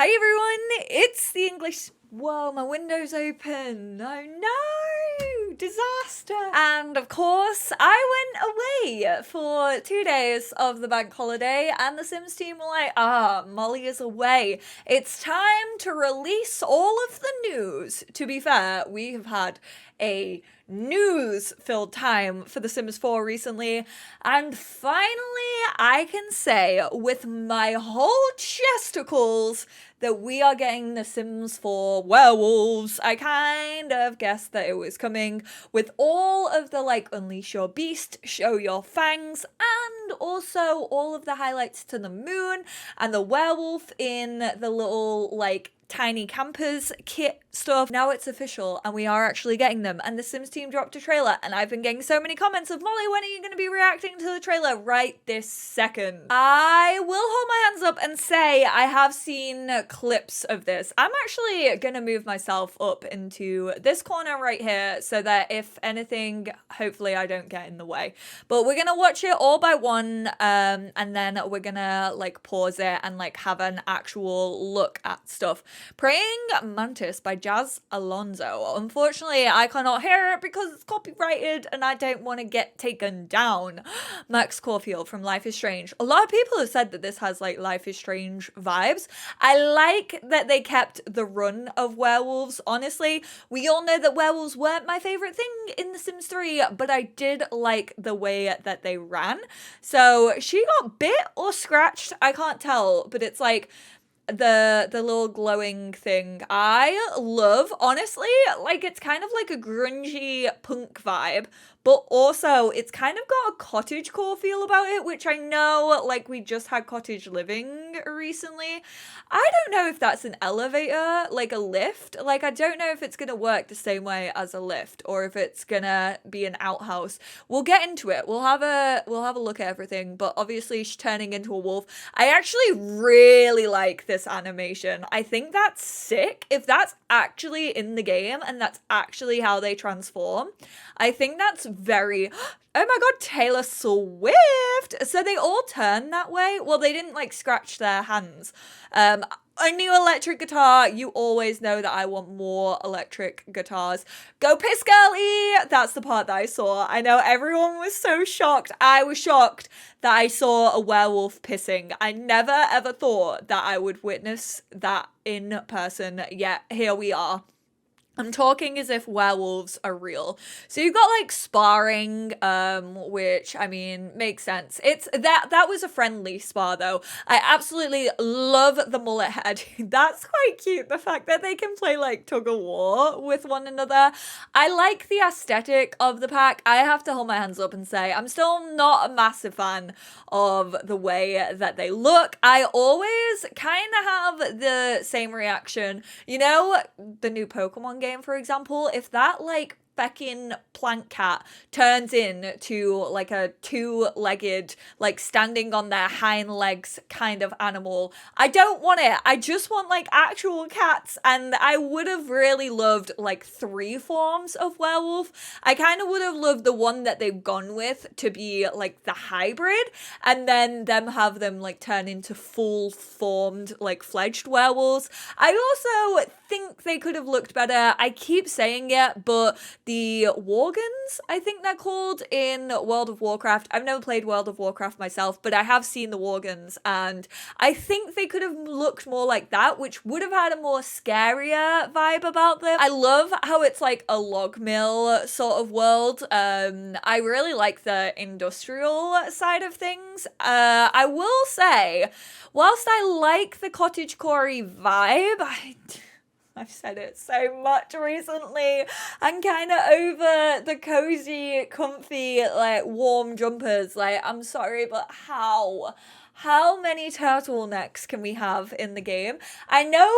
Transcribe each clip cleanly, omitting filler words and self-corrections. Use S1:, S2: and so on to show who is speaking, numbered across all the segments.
S1: Hi everyone, it's the English... Whoa, my window's open. Oh no, disaster. And of course, I went away for 2 days of the bank holiday and the Sims team were like, Molly is away. It's time to release all of the news. To be fair, we have had a news-filled time for The Sims 4 recently, and finally I can say with my whole chesticles that we are getting The Sims 4 Werewolves. I kind of guessed that it was coming with all of the Unleash Your Beast, Show Your Fangs, and also all of the highlights to the moon and the werewolf in the little tiny campers kit stuff. Now it's official and we are actually getting them, and the Sims team dropped a trailer and I've been getting so many comments of, Molly, when are you going to be reacting to the trailer? Right this second. I will hold my hands up and say I have seen clips of this. I'm actually going to move myself up into this corner right here so that if anything, hopefully I don't get in the way. But we're going to watch it all by one and then we're going to pause it and have an actual look at stuff. Praying Mantis by Jazz Alonso. Unfortunately, I cannot hear it because it's copyrighted and I don't want to get taken down. Max Caulfield from Life is Strange. A lot of people have said that this has Life is Strange vibes. I like that they kept the run of werewolves. Honestly, we all know that werewolves weren't my favorite thing in The Sims 3, but I did like the way that they ran. So she got bit or scratched, I can't tell, but it's the little glowing thing I love. Honestly, it's kind of a grungy punk vibe, but also it's kind of got a cottagecore feel about it, which I know we just had cottage living recently. I don't know if that's an elevator, a lift. I don't know if it's gonna work the same way as a lift or if it's gonna be an outhouse. We'll get into it. We'll have a look at everything, but obviously she's turning into a wolf. I actually really like this animation. I think that's sick. If that's actually in the game and that's actually how they transform, I think that's very... Oh my god, Taylor Swift! So they all turn that way? Well, they didn't scratch their hands. A new electric guitar. You always know that I want more electric guitars. Go piss girly! That's the part that I saw. I know everyone was so shocked. I was shocked that I saw a werewolf pissing. I never ever thought that I would witness that in person, yet here we are. I'm talking as if werewolves are real. So you've got sparring, which I mean makes sense. It's that was a friendly spar though. I absolutely love the mullet head. That's quite cute. The fact that they can play tug of war with one another. I like the aesthetic of the pack. I have to hold my hands up and say I'm still not a massive fan of the way that they look. I always kind of have the same reaction. You know, the new Pokemon game, for example, if that feckin' plant cat turns into a two-legged, standing on their hind legs kind of animal, I don't want it. I just want actual cats, and I would have really loved 3 forms of werewolf. I kind of would have loved the one that they've gone with to be the hybrid, and then have them turn into full-formed fledged werewolves. I also think they could have looked better. I keep saying it, but the Worgens, I think they're called, in World of Warcraft. I've never played World of Warcraft myself, but I have seen the Worgens, and I think they could have looked more like that, which would have had a more scarier vibe about them. I love how it's a log mill sort of world. I really like the industrial side of things. I will say, whilst I like the cottagecore vibe, I've said it so much recently. I'm kind of over the cozy, comfy, warm jumpers. I'm sorry, but how? How many turtlenecks can we have in the game? I know,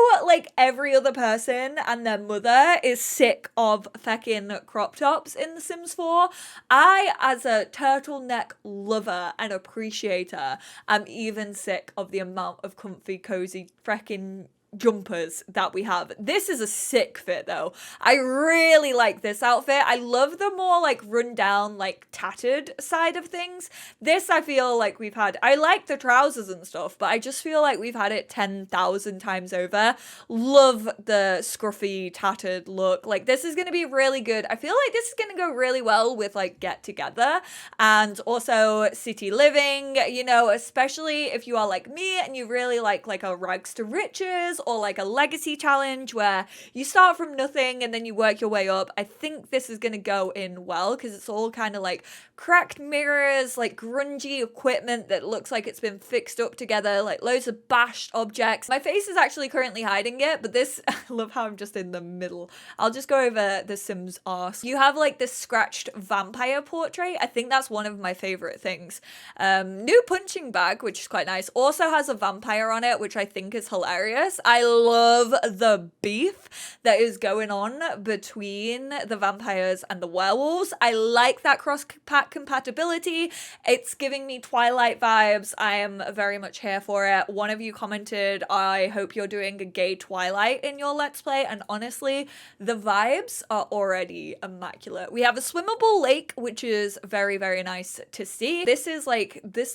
S1: every other person and their mother is sick of feckin' crop tops in The Sims 4. I, as a turtleneck lover and appreciator, am even sick of the amount of comfy, cozy, feckin' jumpers that we have. This is a sick fit though. I really like this outfit. I love the more like run down, like tattered side of things. This I feel like we've had, I like the trousers and stuff, but I just feel like we've had it 10,000 times over. Love the scruffy tattered look. Like this is going to be really good. I feel like this is going to go really well with like Get Together and also City Living, you know, especially if you are like me and you really like a rags to riches or like a legacy challenge where you start from nothing and then you work your way up. I think this is going to go in well because it's all kind of like cracked mirrors, like grungy equipment that looks like it's been fixed up together, like loads of bashed objects. My face is actually currently hiding it, but this, I love how I'm just in the middle. I'll just go over the Sims arse. You have like this scratched vampire portrait. I think that's one of my favorite things. New punching bag, which is quite nice. Also has a vampire on it, which I think is hilarious. I love the beef that is going on between the vampires and the werewolves. I like that cross-pack compatibility. It's giving me Twilight vibes. I am very much here for it. One of you commented, I hope you're doing a gay Twilight in your Let's Play, and honestly, the vibes are already immaculate. We have a swimmable lake, which is very, very nice to see. This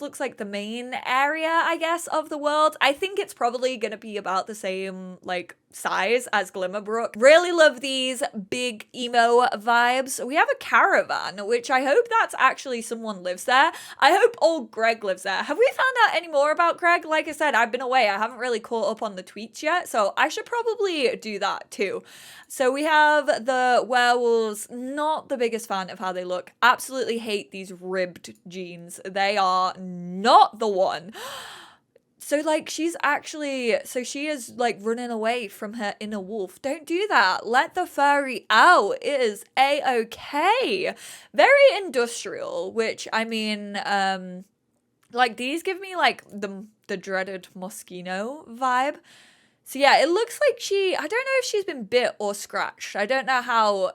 S1: looks like the main area, I guess, of the world. I think it's probably gonna be about the same, like, size as Glimmerbrook. Really love these big emo vibes. We have a caravan, which I hope that's actually someone lives there. I hope old Greg lives there. Have we found out any more about Greg? Like I said, I've been away. I haven't really caught up on the tweets yet, so I should probably do that too. So we have the werewolves. Not the biggest fan of how they look. Absolutely hate these ribbed jeans. They are not the one. So, like, she is, like, running away from her inner wolf. Don't do that. Let the furry out. It is A-okay. Very industrial, which, I mean, like, these give me, like, the dreaded Moschino vibe. So, yeah, it looks like I don't know if she's been bit or scratched. I don't know how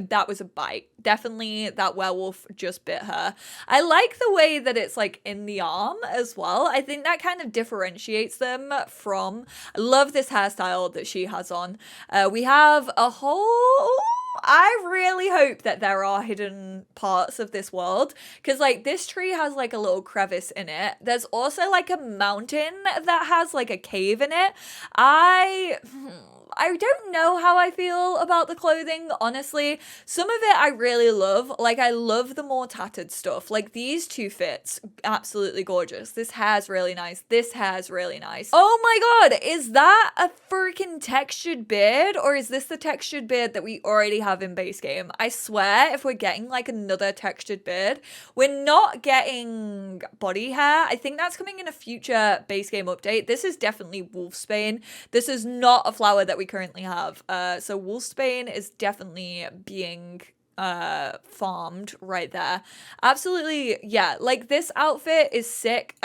S1: that was a bite. Definitely that werewolf just bit her. I like the way that it's like in the arm as well. I think that kind of differentiates them from, I love this hairstyle that she has on. We have a whole, I really hope that there are hidden parts of this world because like this tree has like a little crevice in it. There's also like a mountain that has like a cave in it. I don't know how I feel about the clothing, honestly. Some of it I really love. Like, I love the more tattered stuff. Like, these two fits, absolutely gorgeous. This hair's really nice. This hair's really nice. Oh my god, is that a freaking textured beard? Or is this the textured beard that we already have in base game? I swear, if we're getting, like, another textured beard, we're not getting body hair. I think that's coming in a future base game update. This is definitely Wolfsbane. This is not a flower that we currently have. So Wolfsbane is definitely being farmed right there. Absolutely, yeah. Like this outfit is sick.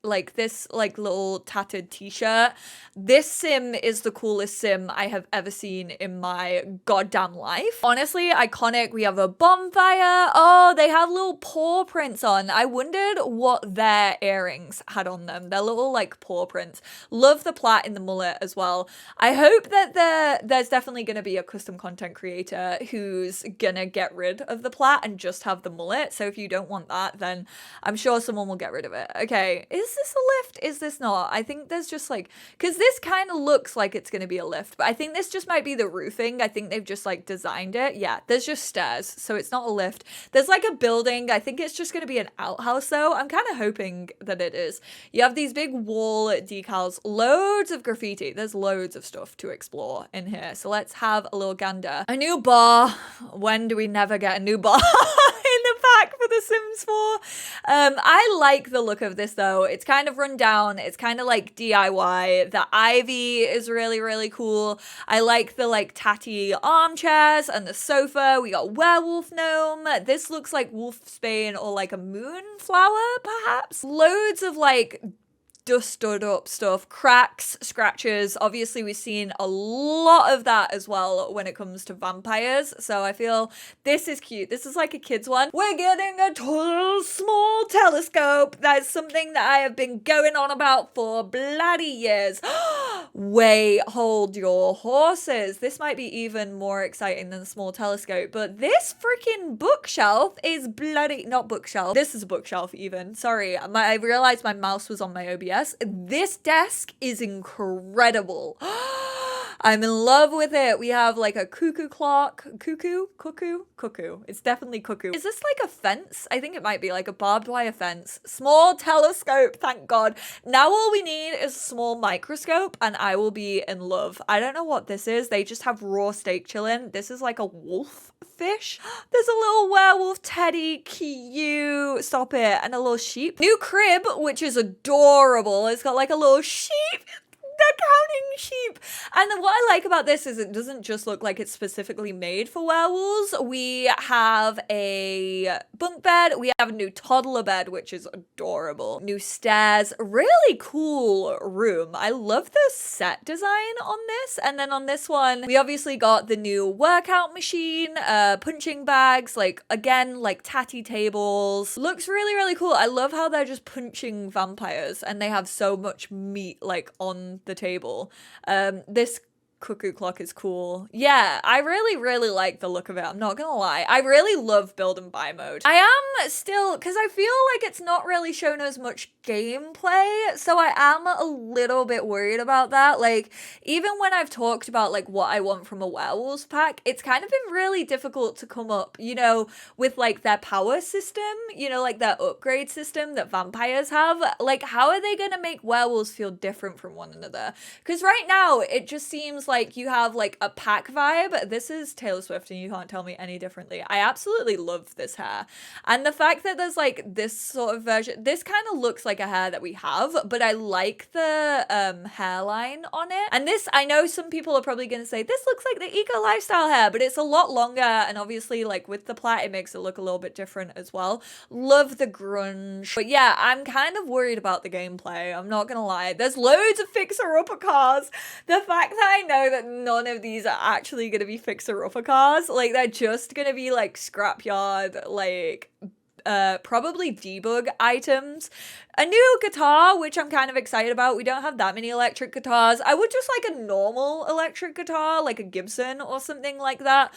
S1: Like this like little tattered t-shirt. This sim is the coolest sim I have ever seen in my goddamn life. Honestly, iconic. We have a bonfire. Oh, they have little paw prints on. I wondered what their earrings had on them. They're little like paw prints. Love the plait in the mullet as well. I hope that there's definitely going to be a custom content creator who's gonna get rid of the plait and just have the mullet. So if you don't want that, then I'm sure someone will get rid of it. Okay, is this a lift? Is this not? I think there's just like, because this kind of looks like it's going to be a lift, but I think this just might be the roofing. I think they've just like designed it. Yeah, there's just stairs, so it's not a lift. There's like a building. I think it's just going to be an outhouse though. I'm kind of hoping that it is. You have these big wall decals, loads of graffiti. There's loads of stuff to explore in here. So let's have a little gander. A new bar. When do we never get a new bar? In the pack for The Sims 4. I like the look of this though. It's kind of run down. It's kind of like DIY. The ivy is really, really cool. I like the like tatty armchairs and the sofa. We got werewolf gnome. This looks like Wolfsbane or like a moonflower perhaps. Loads of like dusted up stuff, cracks, scratches. Obviously, we've seen a lot of that as well when it comes to vampires. So I feel this is cute. This is like a kid's one. We're getting a total small telescope. That's something that I have been going on about for bloody years. Wait, hold your horses. This might be even more exciting than the small telescope, but this freaking bookshelf is bloody, not bookshelf. This is a bookshelf even. Sorry, I realized my mouse was on my OBS. This desk is incredible. I'm in love with it. We have like a cuckoo clock. Cuckoo? It's definitely cuckoo. Is this like a fence? I think it might be like a barbed wire fence. Small telescope, thank God. Now all we need is a small microscope and I will be in love. I don't know what this is. They just have raw steak chilling. This is like a wolf fish. There's a little werewolf teddy, cute. Stop it. And a little sheep. New crib, which is adorable. It's got like a little sheep. They're counting sheep. And what I like about this is it doesn't just look like it's specifically made for werewolves. We have a bunk bed. We have a new toddler bed, which is adorable. New stairs. Really cool room. I love the set design on this. And then on this one, we obviously got the new workout machine, punching bags, like again, like tatty tables. Looks really, really cool. I love how they're just punching vampires and they have so much meat like on the table. This cuckoo clock is cool. Yeah, I really like the look of it. I'm not gonna lie. I really love build and buy mode. I am still, because I feel like it's not really shown as much gameplay, so I am a little bit worried about that. Like, even when I've talked about like what I want from a werewolves pack, it's kind of been really difficult to come up, you know, with like their power system, you know, like their upgrade system that vampires have. Like, how are they gonna make werewolves feel different from one another? Because right now, it just seems like you have like a pack vibe. This is Taylor Swift and you can't tell me any differently. I absolutely love this hair. And the fact that there's like this sort of version, this kind of looks like a hair that we have, but I like the hairline on it. And this, I know some people are probably going to say, this looks like the eco lifestyle hair, but it's a lot longer. And obviously like with the plait, it makes it look a little bit different as well. Love the grunge. But yeah, I'm kind of worried about the gameplay. I'm not going to lie. There's loads of fixer-upper cars. The fact that I know that none of these are actually going to be fixer-upper cars, like they're just going to be like scrapyard, like probably debug items. A new guitar, which I'm kind of excited about. We don't have that many electric guitars. I would just like a normal electric guitar, like a Gibson or something like that.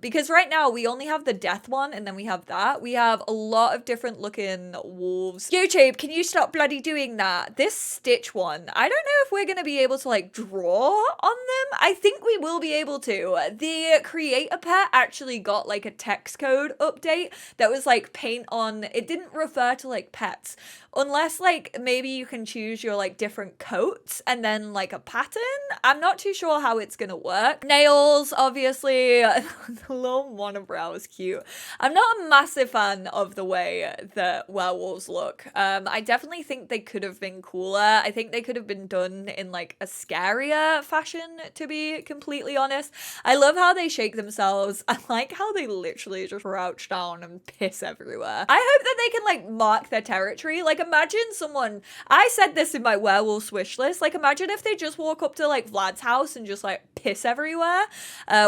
S1: Because right now we only have the death one and then we have that. We have a lot of different looking wolves. YouTube, can you stop bloody doing that? This Stitch one, I don't know if we're going to be able to like draw on them. I think we will be able to. The creator pet actually got like a text code update that was like paint on, it didn't refer to like pets. Unless like maybe you can choose your like different coats and then like a pattern. I'm not too sure how it's gonna work. Nails, obviously. The little monobrow is cute. I'm not a massive fan of the way that werewolves look. I definitely think they could have been cooler. I think they could have been done in like a scarier fashion, to be completely honest. I love how they shake themselves. I like how they literally just crouch down and piss everywhere. I hope that they can like mark their territory. Like, imagine someone, I said this in my werewolf wish list, like imagine if they just walk up to like Vlad's house and just like piss everywhere.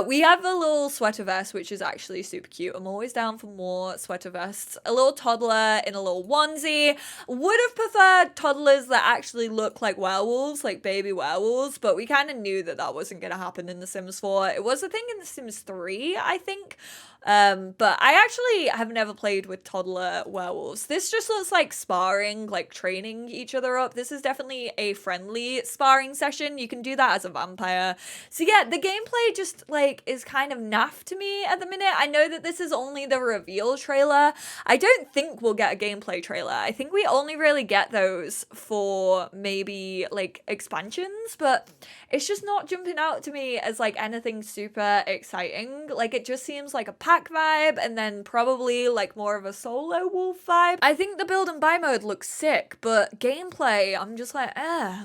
S1: We have a little sweater vest, which is actually super cute. I'm always down for more sweater vests. A little toddler in a little onesie. Would have preferred toddlers that actually look like werewolves, like baby werewolves, but we kind of knew that that wasn't going to happen in The Sims 4. It was a thing in The Sims 3, I think. But I actually have never played with toddler werewolves. This just looks like sparring, like training each other up. This is definitely a friendly sparring session. You can do that as a vampire. So yeah, the gameplay just like is kind of naff to me at the minute. I know that this is only the reveal trailer. I don't think we'll get a gameplay trailer. I think we only really get those for maybe like expansions, but it's just not jumping out to me as like anything super exciting. Like it just seems like a pack vibe and then probably like more of a solo wolf vibe. I think the build and buy mode looks sick, but gameplay, I'm just like,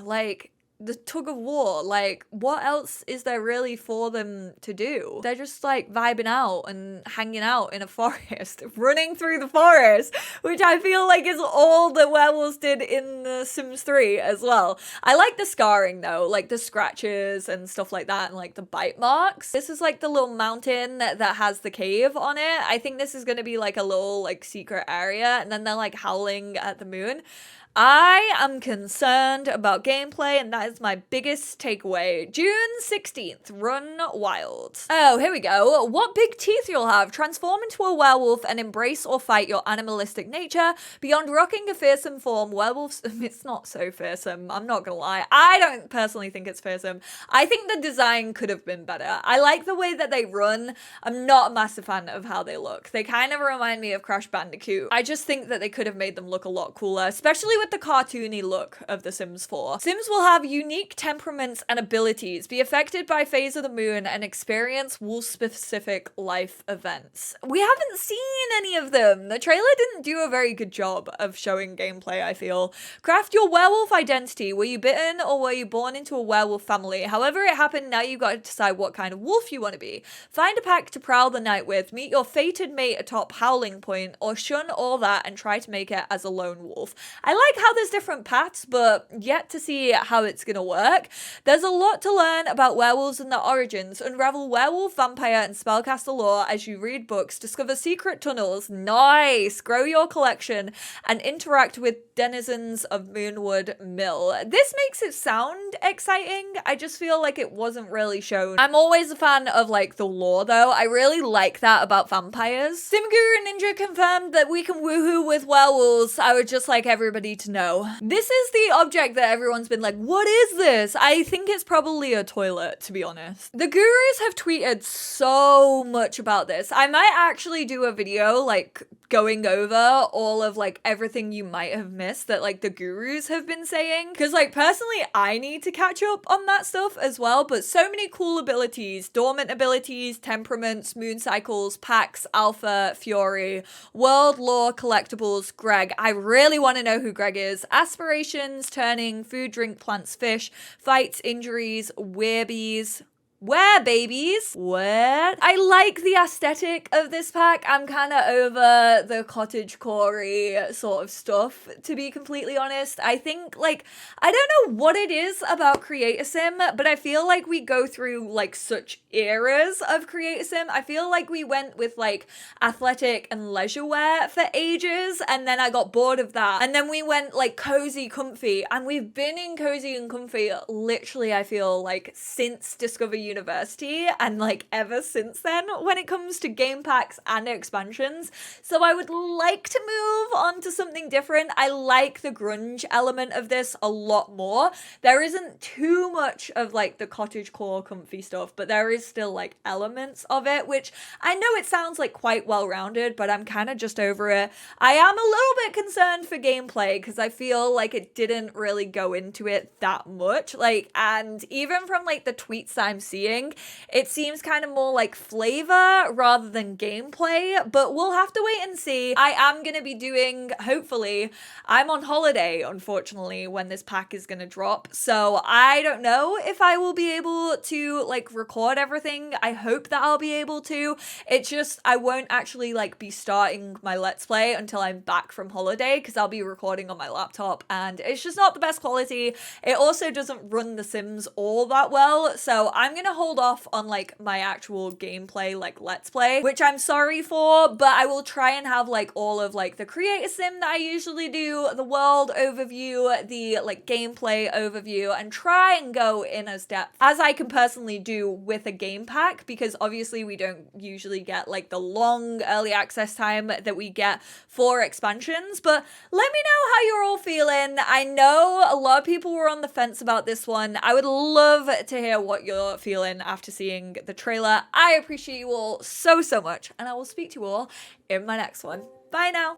S1: like the tug of war. Like, what else is there really for them to do? They're just like vibing out and hanging out in a forest, running through the forest, which I feel like is all the werewolves did in The Sims 3 as well. I like the scarring though, like the scratches and stuff like that, and like the bite marks. This is like the little mountain that has the cave on it. I think this is gonna be like a little like secret area, and then they're like howling at the moon. I am concerned about gameplay, and that is my biggest takeaway. June 16th, run wild. Oh, here we go. What big teeth you'll have. Transform into a werewolf and embrace or fight your animalistic nature. Beyond rocking a fearsome form, werewolves... It's not so fearsome, I'm not gonna lie. I don't personally think it's fearsome. I think the design could have been better. I like the way that they run. I'm not a massive fan of how they look. They kind of remind me of Crash Bandicoot. I just think that they could have made them look a lot cooler, especially with the cartoony look of The Sims 4. Sims will have unique temperaments and abilities, be affected by phase of the moon, and experience wolf-specific life events. We haven't seen any of them. The trailer didn't do a very good job of showing gameplay, I feel. Craft your werewolf identity. Were you bitten or were you born into a werewolf family? However it happened, now you've got to decide what kind of wolf you want to be. Find a pack to prowl the night with, meet your fated mate atop Howling Point, or shun all that and try to make it as a lone wolf. I like how there's different paths, but yet to see how it's gonna work. There's a lot to learn about werewolves and their origins. Unravel werewolf, vampire, and spellcaster lore as you read books, discover secret tunnels, nice, grow your collection, and interact with denizens of Moonwood Mill. This makes it sound exciting. I just feel like it wasn't really shown. I'm always a fan of like the lore though. I really like that about vampires. SimGuru Ninja confirmed that we can woohoo with werewolves. I would just like everybody to know. This is the object that everyone's been like, what is this? I think it's probably a toilet, to be honest. The gurus have tweeted so much about this. I might actually do a video like going over all of like everything you might have missed that like the gurus have been saying, because like personally I need to catch up on that stuff as well. But so many cool abilities, dormant abilities, temperaments, moon cycles, packs, alpha, fury, world lore, collectibles. Greg, I really want to know who Greg is. Aspirations, turning, food, drink, plants, fish, fights, injuries, werebees. Where babies? What? I like the aesthetic of this pack. I'm kind of over the cottagecore sort of stuff, to be completely honest. I think like, I don't know what it is about Create a Sim, but I feel like we go through like such eras of Create a Sim. I feel like we went with like athletic and leisure wear for ages, and then I got bored of that. And then we went like cozy, comfy, and we've been in cozy and comfy literally, I feel like since Discover University, and like ever since then when it comes to game packs and expansions. So I would like to move on to something different. I like the grunge element of this a lot more. There isn't too much of like the cottagecore comfy stuff, but there is still like elements of it, which I know it sounds like quite well-rounded, but I'm kind of just over it. I am a little bit concerned for gameplay because I feel like it didn't really go into it that much. Like, and even from like the tweets I'm seeing, it seems kind of more like flavor rather than gameplay, but we'll have to wait and see. I am going to be doing, hopefully, I'm on holiday, unfortunately, when this pack is going to drop, so I don't know if I will be able to like record everything. I hope that I'll be able to. It's just, I won't actually like be starting my Let's Play until I'm back from holiday, because I'll be recording on my laptop, and it's just not the best quality. It also doesn't run The Sims all that well, so I'm gonna hold off on like my actual gameplay like Let's Play, which I'm sorry for, but I will try and have like all of like the Create a Sim that I usually do, the world overview, the like gameplay overview, and try and go in as depth as I can personally do with a game pack, because obviously we don't usually get like the long early access time that we get for expansions. But let me know how you're all feeling. I know a lot of people were on the fence about this one. I would love to hear what you're feeling after seeing the trailer. I appreciate you all so much, and I will speak to you all in my next one. Bye now.